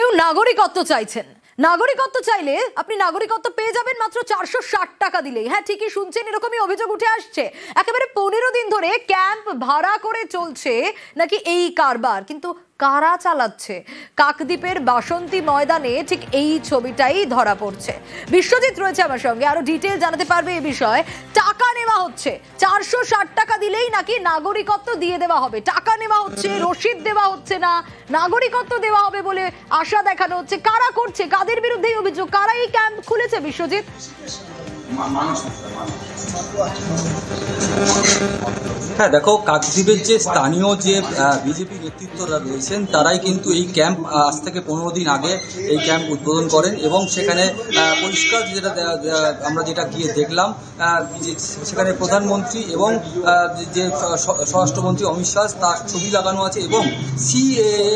কেউ নাগরিকত্ব চাইছেন, নাগরিকত্ব চাইলে আপনি নাগরিকত্ব পেয়ে যাবেন মাত্র 460 টাকা দিলেই। হ্যাঁ, ঠিকই শুনছেন, এরকমই অভিযোগ উঠে আসছে। একেবারে 15 দিন ধরে ক্যাম্প ভাড়া করে চলছে নাকি এই কারবার, কিন্তু কারা চালাচ্ছে? কাকদ্বীপের বাসন্তী ময়দানে ঠিক এই ছবিটাই ধরা পড়ছে। বিশ্বজিৎ রয়েছে আমার সঙ্গে, আরো ডিটেল জানাতে পারবে এই বিষয়ে। টাকা নেওয়া হচ্ছে, 460 টাকা দিলেই নাকি নাগরিকত্ব দিয়ে দেওয়া হবে। টাকা নেওয়া হচ্ছে, রসিদ দেওয়া হচ্ছে না, নাগরিকত্ব দেওয়া হবে বলে আশা দেখানো হচ্ছে। কারা করছে, কাদের বিরুদ্ধে অভিযোগ, কারা এই ক্যাম্প খুলেছে বিশ্বজিৎ? হ্যাঁ দেখো, কাকদ্বীপের যে স্থানীয় যে বিজেপি নেতৃত্বরা রয়েছেন তারাই কিন্তু এই ক্যাম্প আজ থেকে 15 দিন আগে এই ক্যাম্প উদ্বোধন করেন এবং সেখানে পরিষ্কার যেটা আমরা যেটা গিয়ে দেখলাম, সেখানে প্রধানমন্ত্রী এবং যে স্বরাষ্ট্রমন্ত্রী অমিত শাহ তার ছবি লাগানো আছে এবং সিএএ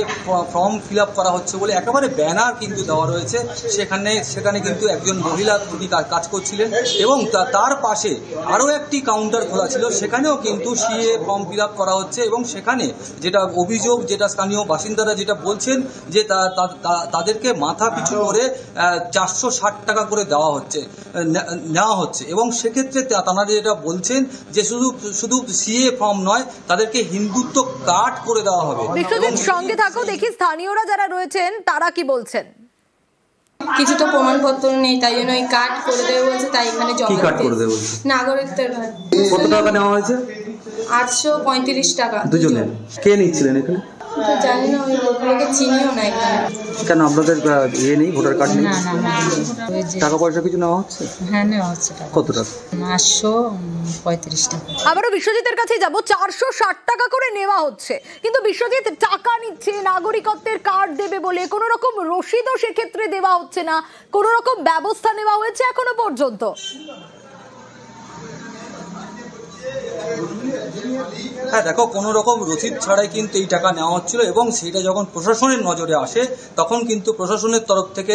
ফর্ম ফিল আপ করা হচ্ছে বলে একেবারে ব্যানার কিন্তু দেওয়া রয়েছে। সেখানে কিন্তু একজন মহিলা তিনি কাজ করছিলেন এবং তার পাশে আরও একটি কাউন্টার খোলা ছিল, সেখানেও কিন্তু সিএ ফর্ম ফিল আপ করা হচ্ছে এবং সেখানে যেটা অভিযোগ, যেটা স্থানীয় বাসিন্দারা যেটা বলছেন যে তাদেরকে মাথা পিছু করে 460 টাকা করে নেওয়া হচ্ছে এবং সেক্ষেত্রে তারা যেটা বলছেন যে শুধু সিএ ফর্ম নয়, তাদেরকে হিন্দুত্ব কার্ড করে দেওয়া হবে। সঙ্গে থাকো, দেখি স্থানীয়রা যারা রয়েছেন তারা কি বলছেন। কিছু তো প্রমাণপত্র নেই, তাই জন্য ওই কার্ড করে দেবে বলছে, তাই এখানে জমা করে দেবে বলছে। নাগরিকত্বের কার্ড। কত টাকা নেওয়া হয়েছে? 835 টাকা দুজনে। কে নিচ্ছিলেন এখানে? তো জানি না, ওই লোকগুলোকে চিনিও না এখানে। কেন আপনাদের নেই, ভোটার কার্ড নেই? না। টাকা পয়সা কিছু নেওয়া হচ্ছে? হ্যাঁ, নেওয়া হচ্ছে। কত টাকা? 835 টাকা। আবারও বিশ্বজিতের কাছে যাব, 460 টাকা করে নেওয়া হচ্ছে, কিন্তু বিশ্বজিৎ টাকা নিচ্ছে নাগরিকত্বের কার্ড দেবে বলে, কোনো রকম রসিদও সেক্ষেত্রে দেওয়া হচ্ছে না, কোনো রকম ব্যবস্থা নেওয়া হয়েছে এখনো পর্যন্ত? হ্যাঁ দেখো, কোনো রকম রসিদ ছাড়াই কিন্তু এই টাকা নেওয়া হচ্ছিল এবং সেটা যখন প্রশাসনের নজরে আসে তখন কিন্তু প্রশাসনের তরফ থেকে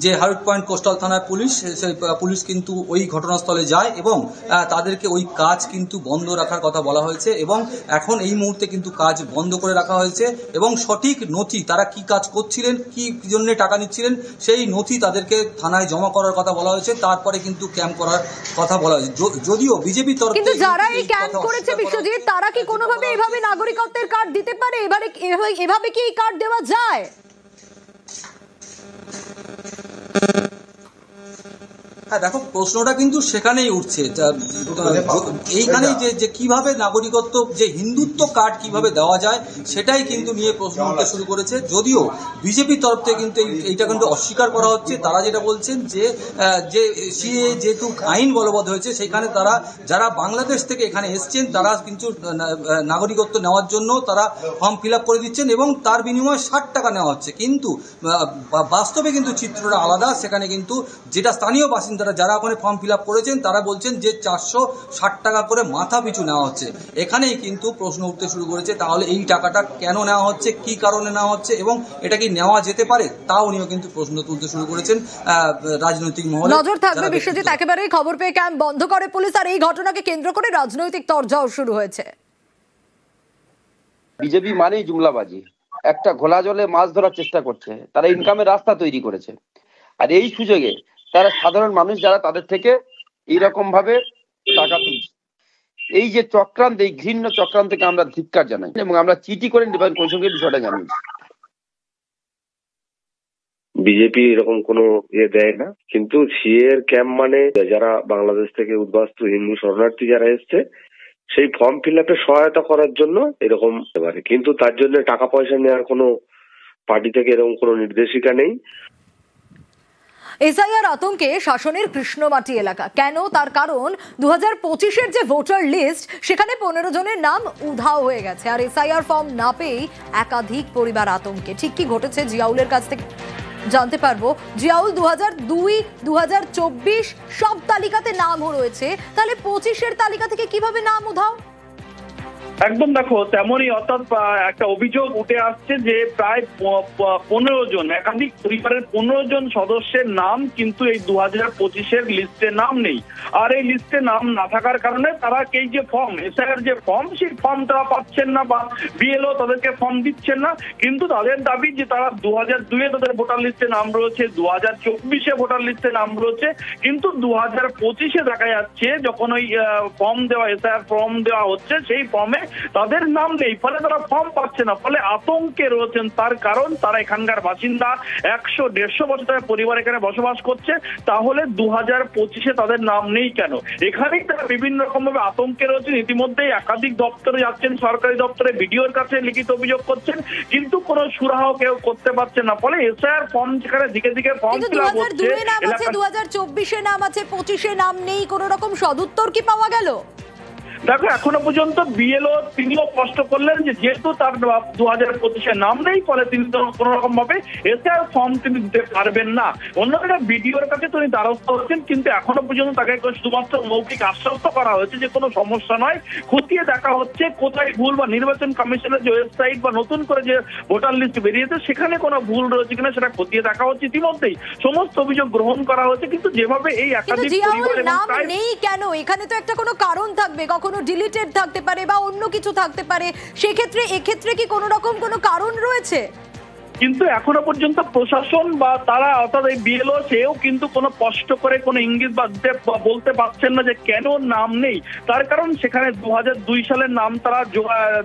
যে হার্ট পয়েন্ট কোস্টাল থানার পুলিশ, সেই পুলিশ কিন্তু ওই ঘটনাস্থলে যায় এবং তাদেরকে ওই কাজ কিন্তু বন্ধ রাখার কথা বলা হয়েছে এবং এখন এই মুহূর্তে কিন্তু কাজ বন্ধ করে রাখা হয়েছে এবং সঠিক নথি, তারা কি কাজ করছিলেন, কি জন্য টাকা নিচ্ছিলেন, সেই নথি তাদেরকে থানায় জমা করার কথা বলা হয়েছে। তারপরে কিন্তু ক্যাম্প করার কথা বলা হয়েছে। যদিও বিজেপি তরফ কিন্তু যারা এই ক্যাম্প করেছে বিশ্বজিৎ, তারা কি কোনোভাবে এভাবে নাগরিকত্বের কার্ড দিতে পারে? এভাবে কি এই কার্ড দেওয়া যায়? হ্যাঁ দেখো, প্রশ্নটা কিন্তু সেখানেই উঠছে, এইখানে যে কিভাবে নাগরিকত্ব, যে হিন্দুত্ব কার্ড কিভাবে দেওয়া যায় সেটাই কিন্তু নিয়ে প্রশ্ন উঠতে শুরু করেছে। যদিও বিজেপির তরফ থেকে কিন্তু এইটা কিন্তু অস্বীকার করা হচ্ছে। তারা যেটা বলছেন যে সিএ যেহেতু আইন বলবৎ হয়েছে, সেখানে তারা যারা বাংলাদেশ থেকে এখানে এসছেন তারা কিন্তু নাগরিকত্ব নেওয়ার জন্য তারা ফর্ম ফিল আপ করে দিচ্ছেন এবং তার বিনিময়ে 60 টাকা নেওয়া হচ্ছে। কিন্তু বাস্তবে কিন্তু চিত্রটা আলাদা। সেখানে কিন্তু যেটা স্থানীয় বাসিন্দা যারা ওখানে ফর্ম ফিল আপ করেছেন তারা বলছেন যে 460 টাকা করে মাথা পিছু নেওয়া হচ্ছে। এখানেই কিন্তু প্রশ্ন উঠতে শুরু করেছে, তাহলে এই টাকাটা কেন নেওয়া হচ্ছে, কি কারণে নেওয়া হচ্ছে এবং এটা কি নেওয়া যেতে পারে, তাও নিয়েও কিন্তু প্রশ্ন তুলতে শুরু করেছেন রাজনৈতিক মহলে। নজর থাকবে বিশ্বজিৎ, একেবারেই খবর পেয়ে ক্যাম্প বন্ধ করে পুলিশ, আর এই ঘটনাকে কেন্দ্র করে রাজনৈতিক তরজাও শুরু হয়েছে। বিজেপি মানেই জুমলাবাজি, একটা ঘোলা জলে মাছ ধরার চেষ্টা করছে, তারা ইনকামের রাস্তা তৈরি করেছে। আর এই সুযোগে তারা সাধারণ মানুষ যারা, তাদের থেকে এইরকম ভাবে টাকা তুলছে। এই যে চক্রান্ত, এই ঘৃণ্য চক্রান্তকে আমরা ধিক্কার জানাই এবং আমরা চিঠি করে নির্বাচন কমিশনকে বিষয়টা জানিয়েছি। বিজেপি এরকম কোনো দেয় না, কিন্তু সিএ এর ক্যাম্প মানে যারা বাংলাদেশ থেকে উদ্বাস্তু হিন্দু শরণার্থী যারা এসছে সেই ফর্ম ফিল আপে সহায়তা করার জন্য এরকম হতে পারে, কিন্তু তার জন্য টাকা পয়সা নেওয়ার কোনো পার্টি থেকে এরকম কোনো নির্দেশিকা নেই। এসআইআর আতঙ্কে শাসনের কৃষ্ণমাটি এলাকা কেন, তার কারণ 2025-এর যে ভোটার লিস্ট, সেখানে 15 জনের নাম উধাও হয়ে গেছে, আর এসআইআর ফর্ম না পেয়েই একাধিক পরিবার আতঙ্কে। ঠিক কি ঘটেছে জিয়াউলের কাছ থেকে জানতে পারবো। জিয়াউল, 2002, 2024 সব তালিকাতে নাম রয়েছে, তাহলে 25-এর তালিকা থেকে কিভাবে নাম উধাও? একদম দেখো তেমনই, অর্থাৎ একটা অভিযোগ উঠে আসছে যে প্রায় 15 জন, একাধিক পরিবারের 15 জন সদস্যের নাম কিন্তু এই 2025-এর লিস্টে নাম নেই। আর এই লিস্টে নাম না থাকার কারণে তারা এই যে ফর্ম, এসআইআর যে ফর্ম, সেই ফর্ম তারা পাচ্ছেন না বা বিএলও তাদেরকে ফর্ম দিচ্ছেন না। কিন্তু তাদের দাবি যে তারা 2002-এ তাদের ভোটার লিস্টে নাম রয়েছে, 2024-এ ভোটার লিস্টে নাম রয়েছে, কিন্তু 2025-এ দেখা যাচ্ছে যখন ওই ফর্ম দেওয়া, এসআইআর ফর্ম দেওয়া হচ্ছে, সেই ফর্মে তাদের নাম নেই, ফলে তারা ফর্ম পাচ্ছে না, ফলে আতঙ্কে রয়েছেন। তার কারণ তারা এখানকার বাসিন্দা, 100-150 বছর ধরে পরিবার এখানে বসবাস করছে, তাহলে 2025-এ তাদের নাম নেই কেন? এখানেই তারা বিভিন্ন রকম ভাবে আতঙ্কে রয়েছেন। ইতিমধ্যেই একাধিক দপ্তরে যাচ্ছেন, সরকারি দপ্তরে বিডিওর কাছে লিখিত অভিযোগ করছেন, কিন্তু কোনো সুরাহ কেউ করতে পারছে না। ফলে এসআইআর ফর্ম যেখানে দিকে দিকে ফর্ম ফিল আপ হচ্ছে, 2002-এ নাম আছে, 2024-এ নাম আছে, 25-এ নাম নেই, কোনো রকম সদুত্তর কি পাওয়া গেল? দেখো এখনো পর্যন্ত বিএলও তিনিও স্পষ্ট করলেন যে যেহেতু তার 2025-এ নাম নেই, ফলে তিনি কোন রকম ভাবে এসআইআর ফর্ম তিনি দিতে পারবেন না। অন্যরা বিডিওর কাছে তিনি দ্বারস্থ হচ্ছেন, কিন্তু এখনো পর্যন্ত তাকে শুধুমাত্র মৌখিক আশ্বস্ত করা হয়েছে যে কোনো সমস্যা নয়, খতিয়ে দেখা হচ্ছে কোথায় ভুল, বা নির্বাচন কমিশনের যে ওয়েবসাইট বা নতুন করে যে ভোটার লিস্ট বেরিয়েছে সেখানে কোনো ভুল রয়েছে কিনা সেটা খতিয়ে দেখা হচ্ছে। ইতিমধ্যেই সমস্ত অভিযোগ গ্রহণ করা হয়েছে, কিন্তু যেভাবে এই একাধিক পরিবার নাম নেই কেন, এখানে তো একটা কোনো কারণ থাকবে, কখনো ডিলিটেড থাকতে পারে বা অন্য কিছু থাকতে পারে, সেক্ষেত্রে এক্ষেত্রে কি কোনো রকম কোনো কারণ রয়েছে? কিন্তু এখনো পর্যন্ত প্রশাসন বা তারা, অর্থাৎ এই বিএলও, সেও কিন্তু কোনো স্পষ্ট করে কোনো ইঙ্গিত বা বলতে পারছেন না যে কেন নাম নেই। তার কারণ সেখানে 2002 সালের নাম তারা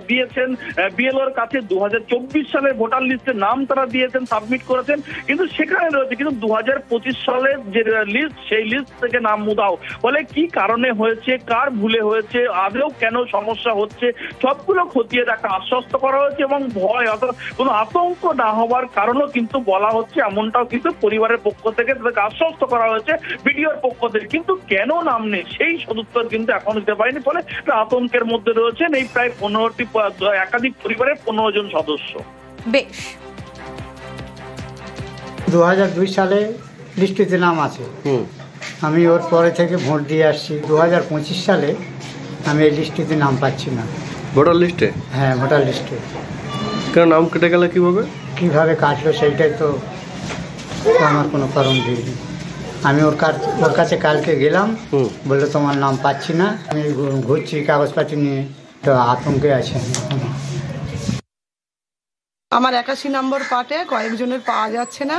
দিয়েছেন বিএলওর কাছে, 2024 সালের ভোটার লিস্টের নাম তারা দিয়েছেন, সাবমিট করেছেন, কিন্তু সেখানে রয়েছে কিন্তু 2025 সালের যে লিস্ট, সেই লিস্ট থেকে নাম উধাও। ফলে কি কারণে হয়েছে, কার ভুলে হয়েছে, আদৌ কেন সমস্যা হচ্ছে, সবগুলো খতিয়ে দেখা আশ্বস্ত করা হয়েছে। এবং ভয়, অর্থাৎ কোনো আতঙ্ক না হওয়ার কারণও কিন্তু বলা হচ্ছে, এমনটাও কিন্তু পরিবারের পক্ষ থেকে তাদেরকে আশ্বস্ত করা হয়েছে বিডিওর পক্ষ থেকে। কিন্তু কেন নাম নেই সেই সদুত্তর কিন্তু এখন দিতে পারেনি, ফলে আতঙ্কের মধ্যে রয়েছেন এই প্রায় 15টি একাধিক পরিবারের 15 জন সদস্য। বেশ, 2002 সালে লিস্টিতে নাম আছে, আমি ওর পরে থেকে ভোট দিয়ে আসছি। 2025 সালে আমি এই লিস্টিতে নাম পাচ্ছি না। ভোটার লিস্টে? হ্যাঁ, ভোটার লিস্টে। কেন নাম কেটে গেল, কিভাবে কাটলো সেইটাই তো আমার কোনো কারণ দিইনি। আমি ওর কাছে কালকে গেলাম, বললো তোমার নাম পাচ্ছি না। আমি ঘুরছি কাগজপাতি নিয়ে, তো আতঙ্কে আছে। আমার 81 নম্বর পার্টে কয়েকজনের পাওয়া যাচ্ছে না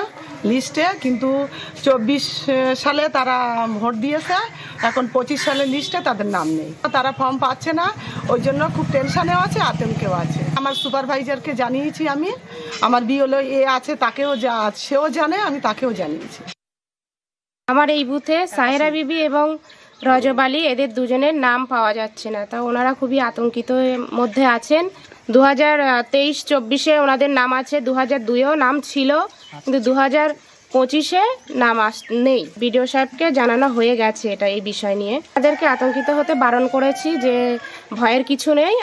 লিস্টে, কিন্তু 24 সালে তারা ভোট দিয়েছে, এখন 25 সালের লিস্টে তাদের নাম নেই, তারা ফর্ম পাচ্ছে না। ওই জন্য খুব টেনশনেও আছে, আতঙ্কেও আছে। আমার সুপারভাইজারকে জানিয়েছি, আমি আমার বিএলও আছে তাকেও, সেও জানে, আমি তাকেও জানিয়েছি। আমার এই বুথে সাহেরা বিবি এবং রজব আলী, এদের দুজনের নাম পাওয়া যাচ্ছে না, তা ওনারা খুবই আতঙ্কিত মধ্যে আছেন। 2023-24-এ ওনাদের নাম আছে, 2002-এও নাম ছিল, কিন্তু 2025-এ নাম নেই। বিডিও সাহেবকে জানানো হয়ে গেছে এটা, এই বিষয় নিয়ে তাদেরকে আতঙ্কিত হতে বারণ করেছি যে ভয়ের কিছু নেই।